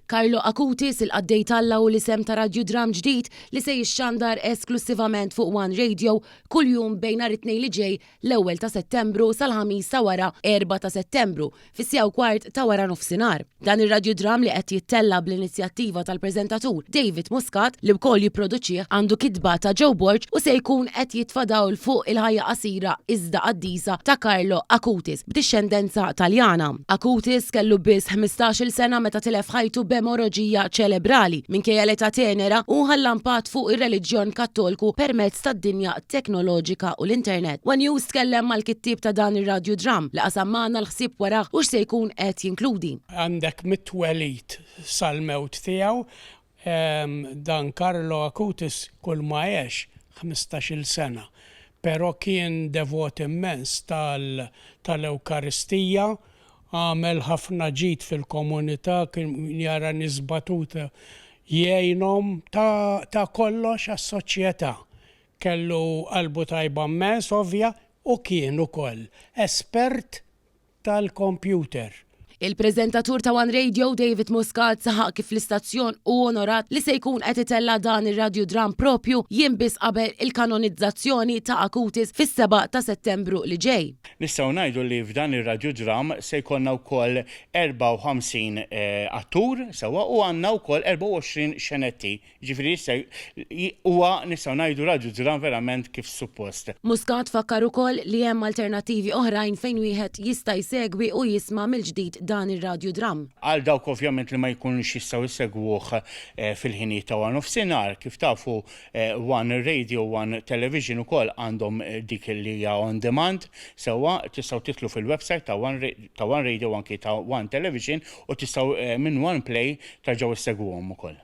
Carlo Acutis il-qaddej talla u l-isem ta' Radio Dram ġdid li se jixxandar esklusivament fuq One Radio kuljum bejn nhar it-tnejn li ġej l-1 ta' Settembru sal-ħamis ta' wara 4 ta' Settembru fis-sija u kwart ta' wara nofsinhar. Dan ir-Radio Dram li qed jittella bl-inizjattiva tal-preżentatur David Muscat li wkoll jipproduċih għandu kitba ta' Joe Borg u se jkun qed jitfadawl fuq il-ħajja qasira iżda qaddisa ta' Carlo Acutis b'dixxendenza Taljana. Acutis kellu biss 15-il sena meta tilef ħajtu b'emorraġija ċelebrali minkejja l-età tenera u ħallampat fuq ir-reliġjon Kattoliku permezz tad-dinja teknoloġika u l-internet. One News tkellem mal-kittib ta' dan ir-Radio Dram li qasam magħna l-ħsieb warah u x'se jkun qed jinkludi. Għandek mit-twelid sal-mewt tiegħu dan Carlo Acutis kull ma għex 15-il sena, però kien devot immens tal-Ewkaristija, għamel ħafna ġid fil-komunità, kien jara nisbatuta jgħinhom ta' kollox għas-soċjetà. Kellu qalbu tajba immens ovvja u kien ukoll espert tal-kompjuter. Il-preżentatur ta' One Radio David Muscat saħaq kif l-istazzjon u onorat li se jkun qed itella dan ir-Radio Dram propju jinbis qabel il-kanonizzazzjoni ta' Acutis fis-7 ta' Settembru li ġej. Nistgħu ngħidu li f'dan ir-Radio Dram se jkollna wkoll 54 attur sewwa u għandna wkoll 24 xenetti. Ġifieri huwa nistgħu ngħidu Radio Dram verament kif suppost. Muscat fakkar ukoll li hemm alternattivi oħrajn fejn wieħed jista' jsegwi u jisma' mill-ġdid dan ir-Radio Dram. Għal dawk ovvjament li ma jkunux jistgħu jsegwuh fil-ħinijiet ta' nofsinhar, kif tafu One Radio, One Television ukoll għandhom dik li hija on demand, sewwa tistgħu titlu fil-website ta' One Radio anke ta' One Television u tistgħu minn One Play tarġgħu issegwuhom ukoll.